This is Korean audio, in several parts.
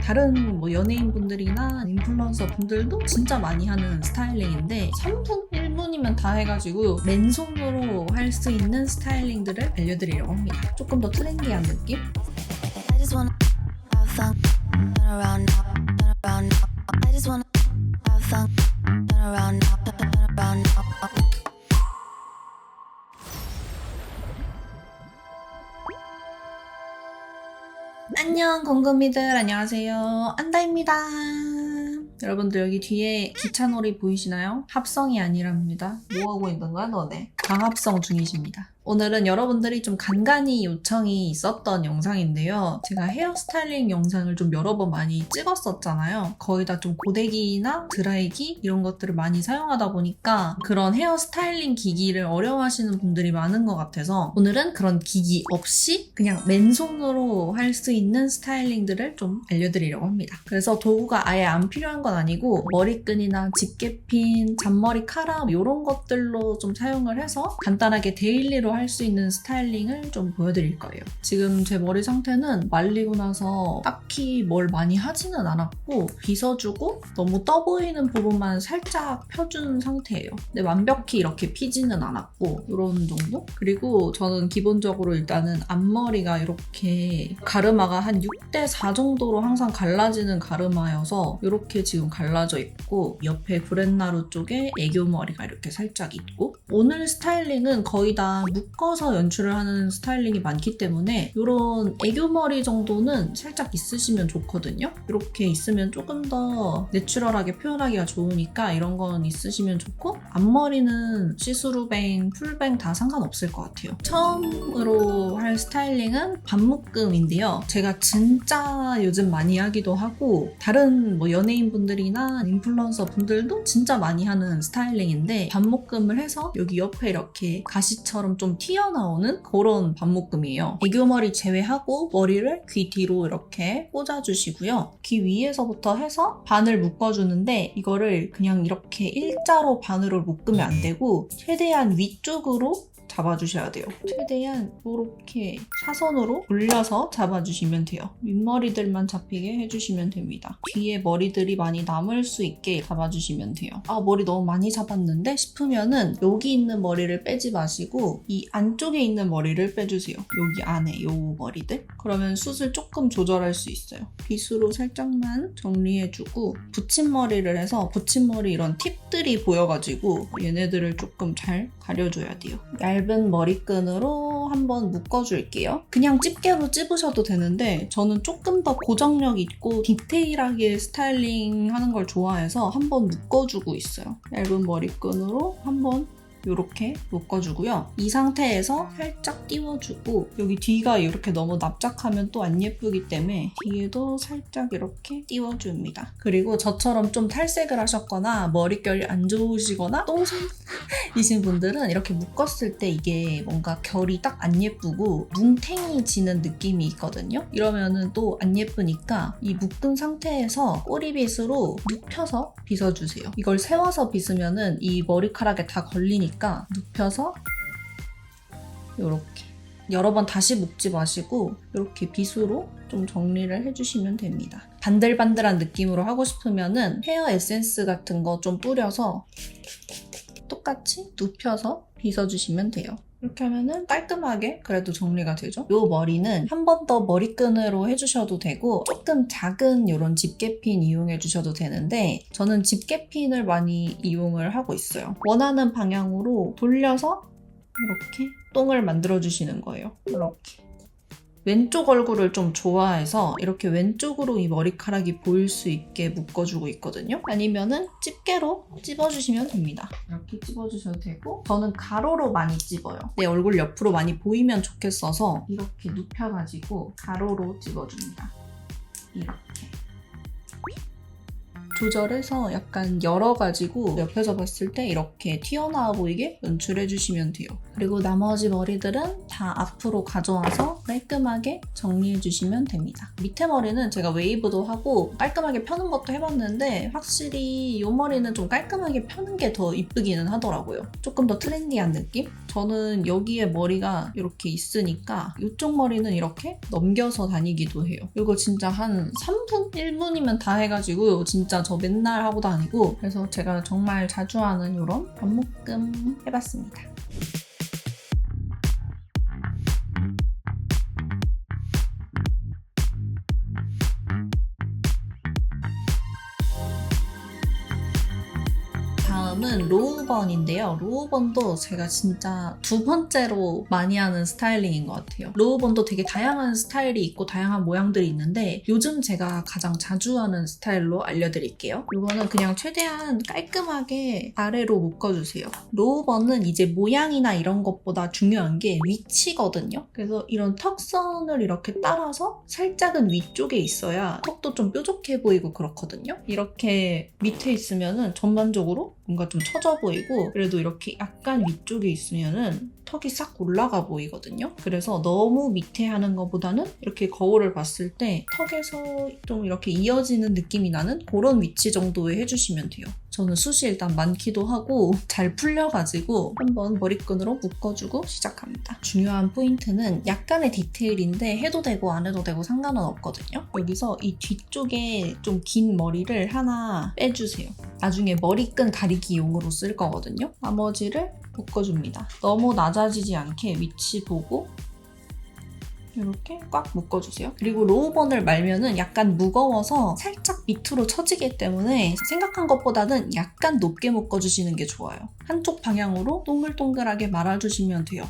다른 뭐 연예인분들이나 인플루언서 분들도 진짜 많이 하는 스타일링인데 3분, 1분이면 다 해가지고 맨손으로 할 수 있는 스타일링들을 알려드리려고 합니다. 조금 더 트렌디한 느낌? I just wanna have fun, turn around now, turn around now. I just wanna have fun, turn around now, turn around now. 안녕 공구미들, 안녕하세요. 안다입니다. 여러분들 여기 뒤에 기차놀이 보이시나요? 합성이 아니랍니다. 뭐하고 있는 거야 너네? 강합성 중이십니다. 오늘은 여러분들이 좀 간간히 요청이 있었던 영상인데요. 제가 헤어스타일링 영상을 좀 여러 번 많이 찍었었잖아요. 거의 다 좀 고데기나 드라이기 이런 것들을 많이 사용하다 보니까 그런 헤어스타일링 기기를 어려워하시는 분들이 많은 것 같아서 오늘은 그런 기기 없이 그냥 맨손으로 할 수 있는 스타일링들을 좀 알려드리려고 합니다. 그래서 도구가 아예 안 필요한 건 아니고 머리끈이나 집게핀, 잔머리 카라 이런 것들로 좀 사용을 해서 간단하게 데일리로 할 수 있는 스타일링을 좀 보여드릴 거예요. 지금 제 머리 상태는 말리고 나서 딱히 뭘 많이 하지는 않았고 빗어주고 너무 떠 보이는 부분만 살짝 펴준 상태예요. 근데 완벽히 이렇게 피지는 않았고 이런 정도? 그리고 저는 기본적으로 일단은 앞머리가 이렇게 가르마가 한 6대4 정도로 항상 갈라지는 가르마여서 이렇게 지금 갈라져 있고 옆에 브렛나루 쪽에 애교머리가 이렇게 살짝 있고 오늘 스타일링은 거의 다 묶어서 연출을 하는 스타일링이 많기 때문에 이런 애교머리 정도는 살짝 있으시면 좋거든요. 이렇게 있으면 조금 더 내추럴하게 표현하기가 좋으니까 이런 건 있으시면 좋고 앞머리는 시스루뱅, 풀뱅 다 상관없을 것 같아요. 처음으로 할 스타일링은 반묶음인데요. 제가 진짜 요즘 많이 하기도 하고 다른 뭐 연예인분들이나 인플루언서 분들도 진짜 많이 하는 스타일링인데 반묶음을 해서 여기 옆에 이렇게 가시처럼 좀 튀어나오는 그런 반묶음이에요. 애교머리 제외하고 머리를 귀 뒤로 이렇게 꽂아주시고요. 귀 위에서부터 해서 반을 묶어주는데 이거를 그냥 이렇게 일자로 반으로 묶으면 안 되고 최대한 위쪽으로 잡아주셔야 돼요. 최대한 이렇게 사선으로 올려서 잡아주시면 돼요. 윗머리들만 잡히게 해주시면 됩니다. 뒤에 머리들이 많이 남을 수 있게 잡아주시면 돼요. 아, 머리 너무 많이 잡았는데 싶으면은 여기 있는 머리를 빼지 마시고 이 안쪽에 있는 머리를 빼주세요. 여기 안에 요 머리들. 그러면 숱을 조금 조절할 수 있어요. 빗으로 살짝만 정리해주고 붙임머리를 해서 붙임머리 이런 팁들이 보여가지고 얘네들을 조금 잘 가려줘야 돼요. 얇은 머리끈으로 한번 묶어줄게요. 그냥 집게로 찝으셔도 되는데 저는 조금 더 고정력 있고 디테일하게 스타일링 하는 걸 좋아해서 한번 묶어주고 있어요. 얇은 머리끈으로 한번 이렇게 묶어주고요. 이 상태에서 살짝 띄워주고 여기 뒤가 이렇게 너무 납작하면 또 안 예쁘기 때문에 뒤에도 살짝 이렇게 띄워줍니다. 그리고 저처럼 좀 탈색을 하셨거나 머릿결이 안 좋으시거나 똥손이신 분들은 이렇게 묶었을 때 이게 뭔가 결이 딱 안 예쁘고 뭉탱이지는 느낌이 있거든요. 이러면은 또 안 예쁘니까 이 묶은 상태에서 꼬리빗으로 눕혀서 빗어주세요. 이걸 세워서 빗으면은 이 머리카락에 다 걸리니까 눕혀서 이렇게 여러 번 다시 묶지 마시고 이렇게 빗으로 좀 정리를 해주시면 됩니다. 반들반들한 느낌으로 하고 싶으면은 헤어 에센스 같은 거 좀 뿌려서 똑같이 눕혀서 빗어주시면 돼요. 이렇게 하면은 깔끔하게 그래도 정리가 되죠. 이 머리는 한 번 더 머리끈으로 해주셔도 되고 조금 작은 이런 집게핀 이용해 주셔도 되는데 저는 집게핀을 많이 이용을 하고 있어요. 원하는 방향으로 돌려서 이렇게 똥을 만들어 주시는 거예요. 이렇게. 왼쪽 얼굴을 좀 좋아해서 이렇게 왼쪽으로 이 머리카락이 보일 수 있게 묶어주고 있거든요. 아니면은 집게로 찝어주시면 됩니다. 이렇게 찝어주셔도 되고 저는 가로로 많이 찝어요. 내 얼굴 옆으로 많이 보이면 좋겠어서 이렇게 눕혀가지고 가로로 찝어줍니다. 이렇게. 조절해서 약간 열어가지고 옆에서 봤을 때 이렇게 튀어나와 보이게 연출해주시면 돼요. 그리고 나머지 머리들은 다 앞으로 가져와서 깔끔하게 정리해주시면 됩니다. 밑에 머리는 제가 웨이브도 하고 깔끔하게 펴는 것도 해봤는데 확실히 이 머리는 좀 깔끔하게 펴는 게 더 이쁘기는 하더라고요. 조금 더 트렌디한 느낌? 저는 여기에 머리가 이렇게 있으니까 이쪽 머리는 이렇게 넘겨서 다니기도 해요. 이거 진짜 한 3분? 1분이면 다 해가지고 진짜 저 맨날 하고 다니고 그래서 제가 정말 자주 하는 이런 반묶음 해봤습니다. 다음은 로우번인데요. 로우번도 제가 진짜 두 번째로 많이 하는 스타일링인 것 같아요. 로우번도 되게 다양한 스타일이 있고 다양한 모양들이 있는데 요즘 제가 가장 자주 하는 스타일로 알려드릴게요. 이거는 그냥 최대한 깔끔하게 아래로 묶어주세요. 로우번은 이제 모양이나 이런 것보다 중요한 게 위치거든요. 그래서 이런 턱선을 이렇게 따라서 살짝은 위쪽에 있어야 턱도 좀 뾰족해 보이고 그렇거든요. 이렇게 밑에 있으면은 전반적으로 뭔가 좀 처져 보이고 그래도 이렇게 약간 위쪽에 있으면은 턱이 싹 올라가 보이거든요. 그래서 너무 밑에 하는 것보다는 이렇게 거울을 봤을 때 턱에서 좀 이렇게 이어지는 느낌이 나는 그런 위치 정도에 해주시면 돼요. 저는 숱이 일단 많기도 하고 잘 풀려가지고 한번 머리끈으로 묶어주고 시작합니다. 중요한 포인트는 약간의 디테일인데 해도 되고 안 해도 되고 상관은 없거든요. 여기서 이 뒤쪽에 좀 긴 머리를 하나 빼주세요. 나중에 머리끈 가리기용으로 쓸 거거든요. 나머지를 묶어줍니다. 너무 낮아지지 않게 위치 보고 이렇게 꽉 묶어주세요. 그리고 로우번을 말면은 약간 무거워서 살짝 밑으로 처지기 때문에 생각한 것보다는 약간 높게 묶어주시는 게 좋아요. 한쪽 방향으로 동글동글하게 말아주시면 돼요.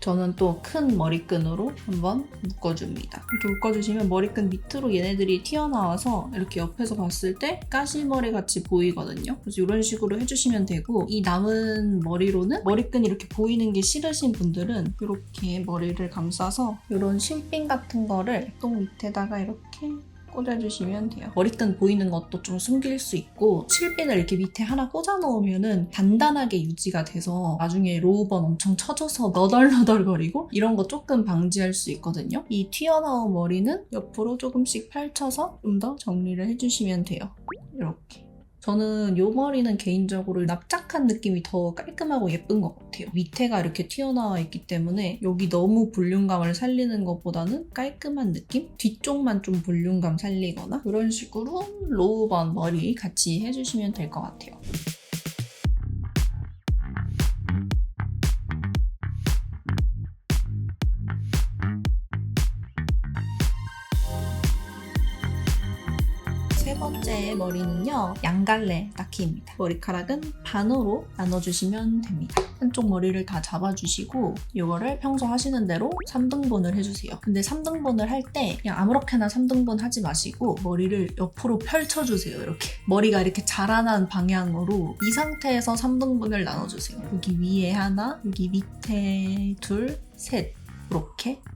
저는 또 큰 머리끈으로 한번 묶어줍니다. 이렇게 묶어주시면 머리끈 밑으로 얘네들이 튀어나와서 이렇게 옆에서 봤을 때 가시머리 같이 보이거든요. 그래서 이런 식으로 해주시면 되고 이 남은 머리로는 머리끈이 이렇게 보이는 게 싫으신 분들은 이렇게 머리를 감싸서 이런 신핀 같은 거를 똥 밑에다가 이렇게 꽂아주시면 돼요. 머리끈 보이는 것도 좀 숨길 수 있고 실핀을 이렇게 밑에 하나 꽂아 놓으면은 단단하게 유지가 돼서 나중에 로우번 엄청 처져서 너덜너덜거리고 이런 거 조금 방지할 수 있거든요. 이 튀어나온 머리는 옆으로 조금씩 펼쳐서 좀 더 정리를 해주시면 돼요. 이렇게. 저는 이 머리는 개인적으로 납작한 느낌이 더 깔끔하고 예쁜 것 같아요. 밑에가 이렇게 튀어나와 있기 때문에 여기 너무 볼륨감을 살리는 것보다는 깔끔한 느낌? 뒤쪽만 좀 볼륨감 살리거나 그런 식으로 로우번 머리 같이 해주시면 될 것 같아요. 세 번째 머리는요, 양갈래 닦기입니다. 머리카락은 반으로 나눠주시면 됩니다. 한쪽 머리를 다 잡아주시고 이거를 평소 하시는 대로 3등분을 해주세요. 근데 3등분을 할 때 그냥 아무렇게나 3등분 하지 마시고 머리를 옆으로 펼쳐주세요. 이렇게 머리가 이렇게 자라난 방향으로 이 상태에서 3등분을 나눠주세요. 여기 위에 하나, 여기 밑에 둘, 셋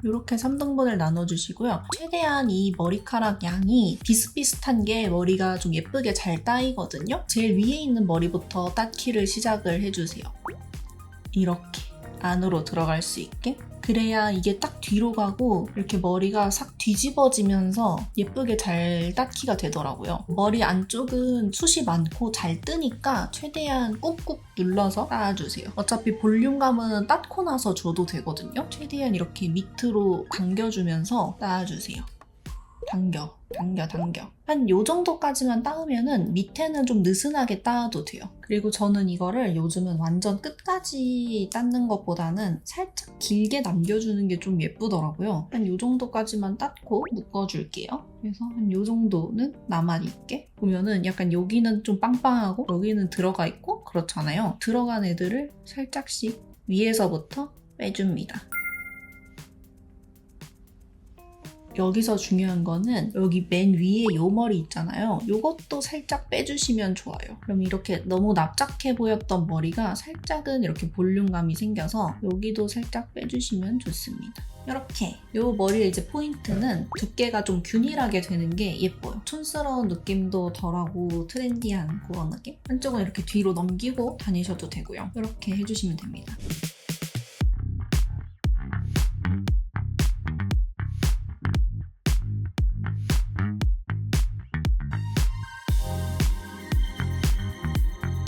이렇게 3등분을 나눠주시고요. 최대한 이 머리카락 양이 비슷비슷한 게 머리가 좀 예쁘게 잘 따이거든요. 제일 위에 있는 머리부터 닦기를 시작을 해주세요. 이렇게 안으로 들어갈 수 있게. 그래야 이게 딱 뒤로 가고 이렇게 머리가 싹 뒤집어지면서 예쁘게 잘 닦기가 되더라고요. 머리 안쪽은 숱이 많고 잘 뜨니까 최대한 꾹꾹 눌러서 따주세요. 어차피 볼륨감은 닦고 나서 줘도 되거든요. 최대한 이렇게 밑으로 당겨주면서 따주세요. 당겨. 한 요 정도까지만 따으면은 밑에는 좀 느슨하게 따도 돼요. 그리고 저는 이거를 요즘은 완전 끝까지 닦는 것보다는 살짝 길게 남겨주는 게 좀 예쁘더라고요. 한 요 정도까지만 닦고 묶어줄게요. 그래서 한 요 정도는 남아있게. 보면은 약간 여기는 좀 빵빵하고 여기는 들어가 있고 그렇잖아요. 들어간 애들을 살짝씩 위에서부터 빼줍니다. 여기서 중요한 거는 여기 맨 위에 요 머리 있잖아요. 요것도 살짝 빼주시면 좋아요. 그럼 이렇게 너무 납작해 보였던 머리가 살짝은 이렇게 볼륨감이 생겨서 여기도 살짝 빼주시면 좋습니다. 이렇게 요 머리의 이제 포인트는 두께가 좀 균일하게 되는 게 예뻐요. 촌스러운 느낌도 덜하고 트렌디한 그런 느낌? 한쪽은 이렇게 뒤로 넘기고 다니셔도 되고요. 이렇게 해주시면 됩니다.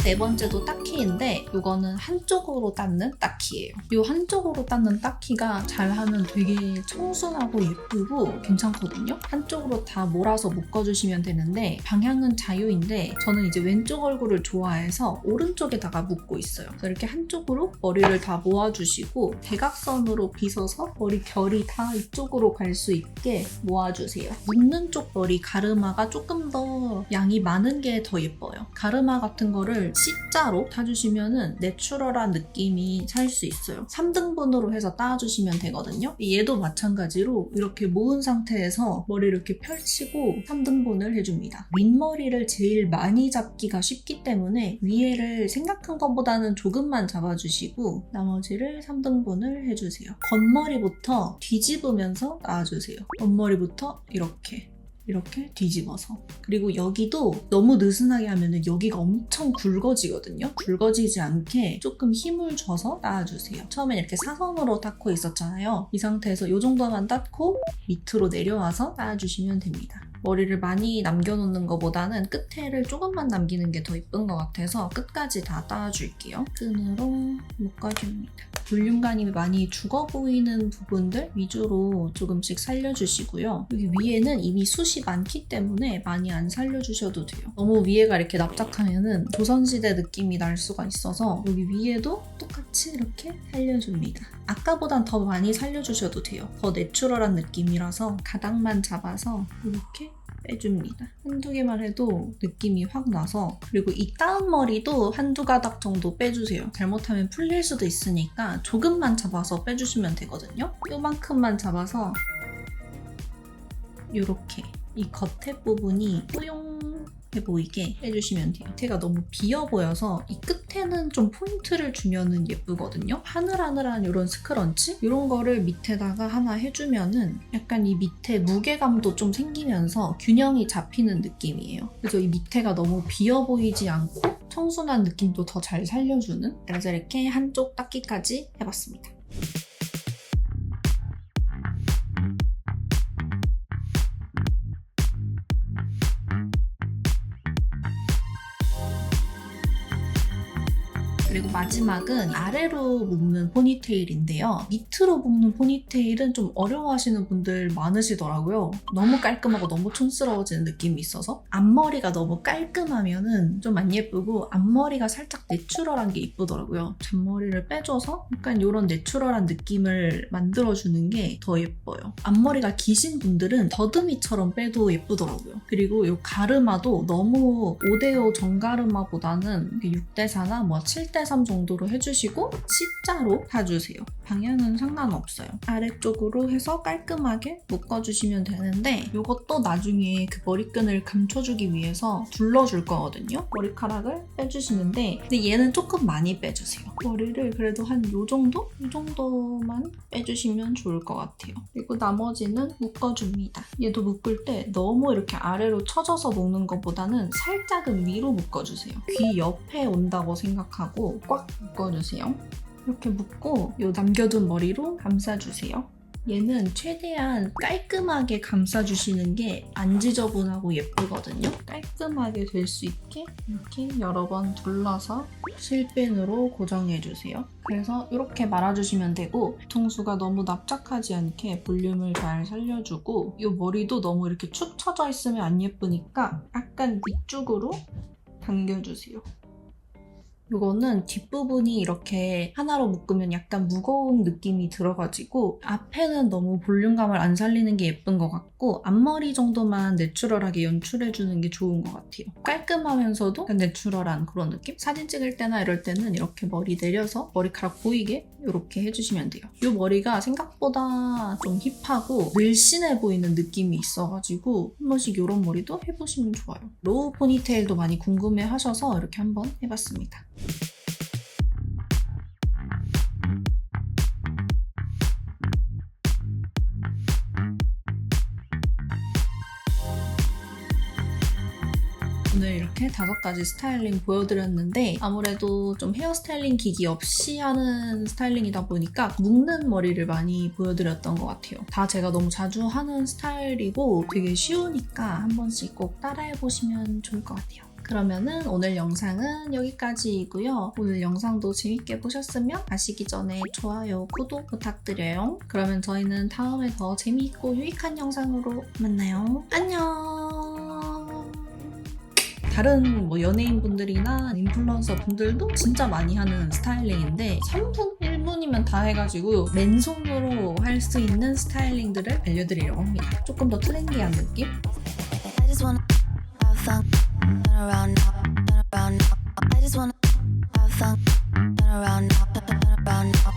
네 번째도 딱키인데 이거는 한쪽으로 닦는 딱키예요. 이 한쪽으로 닦는 딱키가 잘하면 되게 청순하고 예쁘고 괜찮거든요. 한쪽으로 다 몰아서 묶어주시면 되는데 방향은 자유인데 저는 이제 왼쪽 얼굴을 좋아해서 오른쪽에다가 묶고 있어요. 그래서 이렇게 한쪽으로 머리를 다 모아주시고 대각선으로 빗어서 머리 결이 다 이쪽으로 갈 수 있게 모아주세요. 묶는 쪽 머리 가르마가 조금 더 양이 많은 게 더 예뻐요. 가르마 같은 거를 C자로 타주시면은 내추럴한 느낌이 살 수 있어요. 3등분으로 해서 따주시면 되거든요. 얘도 마찬가지로 이렇게 모은 상태에서 머리를 이렇게 펼치고 3등분을 해줍니다. 윗머리를 제일 많이 잡기가 쉽기 때문에 위에를 생각한 것보다는 조금만 잡아주시고 나머지를 3등분을 해주세요. 겉머리부터 뒤집으면서 따주세요. 겉머리부터 이렇게 뒤집어서. 그리고 여기도 너무 느슨하게 하면 여기가 엄청 굵어지거든요. 굵어지지 않게 조금 힘을 줘서 따주세요. 처음엔 이렇게 사선으로 닦고 있었잖아요. 이 상태에서 이 정도만 닦고 밑으로 내려와서 따주시면 됩니다. 머리를 많이 남겨놓는 것보다는 끝에를 조금만 남기는 게 더 예쁜 것 같아서 끝까지 다 따줄게요. 끈으로 묶어줍니다. 볼륨감이 많이 죽어 보이는 부분들 위주로 조금씩 살려주시고요. 여기 위에는 이미 숱이 많기 때문에 많이 안 살려주셔도 돼요. 너무 위에가 이렇게 납작하면은 조선시대 느낌이 날 수가 있어서 여기 위에도 똑같이 이렇게 살려줍니다. 아까보단 더 많이 살려주셔도 돼요. 더 내추럴한 느낌이라서 가닥만 잡아서 이렇게 빼줍니다. 한두 개만 해도 느낌이 확 나서. 그리고 이 다운 머리도 한두 가닥 정도 빼주세요. 잘못하면 풀릴 수도 있으니까 조금만 잡아서 빼주시면 되거든요. 요만큼만 잡아서 이렇게 이 겉에 부분이 뽀용해 보이게 해주시면 돼요. 밑에가 너무 비어 보여서 이 끝에는 좀 포인트를 주면은 예쁘거든요. 하늘하늘한 이런 스크런치? 이런 거를 밑에다가 하나 해주면은 약간 이 밑에 무게감도 좀 생기면서 균형이 잡히는 느낌이에요. 그래서 이 밑에가 너무 비어 보이지 않고 청순한 느낌도 더 잘 살려주는, 그래서 이렇게 한쪽 닦기까지 해봤습니다. 그리고 마지막은 아래로 묶는 포니테일인데요. 밑으로 묶는 포니테일은 좀 어려워하시는 분들 많으시더라고요. 너무 깔끔하고 너무 촌스러워지는 느낌이 있어서. 앞머리가 너무 깔끔하면은 좀 안 예쁘고 앞머리가 살짝 내추럴한 게 이쁘더라고요. 잔머리를 빼줘서 약간 이런 내추럴한 느낌을 만들어주는 게 더 예뻐요. 앞머리가 기신 분들은 더듬이처럼 빼도 예쁘더라고요. 그리고 이 가르마도 너무 5대5 정가르마보다는 6대4나 뭐 7대3 정도로 해주시고 C자로 타주세요. 방향은 상관없어요. 아래쪽으로 해서 깔끔하게 묶어주시면 되는데 이것도 나중에 그 머리끈을 감춰주기 위해서 둘러줄 거거든요. 머리카락을 빼주시는데 근데 얘는 조금 많이 빼주세요. 머리를 그래도 한 요 정도? 이 정도만 빼주시면 좋을 것 같아요. 그리고 나머지는 묶어줍니다. 얘도 묶을 때 너무 이렇게 아래로 쳐져서 묶는 것보다는 살짝은 위로 묶어주세요. 귀 옆에 온다고 생각하고 꽉 묶어주세요. 이렇게 묶고 요 남겨둔 머리로 감싸주세요. 얘는 최대한 깔끔하게 감싸주시는 게 안 지저분하고 예쁘거든요. 깔끔하게 될 수 있게 이렇게 여러 번 둘러서 실핀으로 고정해주세요. 그래서 이렇게 말아주시면 되고 뒤통수가 너무 납작하지 않게 볼륨을 잘 살려주고 이 머리도 너무 이렇게 축 처져 있으면 안 예쁘니까 약간 위쪽으로 당겨주세요. 이거는 뒷부분이 이렇게 하나로 묶으면 약간 무거운 느낌이 들어가지고 앞에는 너무 볼륨감을 안 살리는 게 예쁜 것 같고 앞머리 정도만 내추럴하게 연출해주는 게 좋은 것 같아요. 깔끔하면서도 약간 내추럴한 그런 느낌? 사진 찍을 때나 이럴 때는 이렇게 머리 내려서 머리카락 보이게 이렇게 해주시면 돼요. 이 머리가 생각보다 좀 힙하고 늘씬해 보이는 느낌이 있어가지고 한 번씩 이런 머리도 해보시면 좋아요. 로우 포니테일도 많이 궁금해 하셔서 이렇게 한번 해봤습니다. 오늘 이렇게 5가지 스타일링 보여드렸는데 아무래도 좀 헤어스타일링 기기 없이 하는 스타일링이다 보니까 묶는 머리를 많이 보여드렸던 것 같아요. 다 제가 너무 자주 하는 스타일이고 되게 쉬우니까 한 번씩 꼭 따라해보시면 좋을 것 같아요. 그러면은 오늘 영상은 여기까지이고요. 오늘 영상도 재밌게 보셨으면 가시기 전에 좋아요, 구독 부탁드려요. 그러면 저희는 다음에 더 재미있고 유익한 영상으로 만나요. 안녕! 다른 뭐 연예인분들이나 인플루언서 분들도 진짜 많이 하는 스타일링인데 3분? 1분이면 다 해가지고 맨손으로 할 수 있는 스타일링들을 알려드리려고 합니다. 조금 더 트렌디한 느낌? I just wanna have fun, turn around now, turn around now. I just wanna have fun, turn around now, turn around now.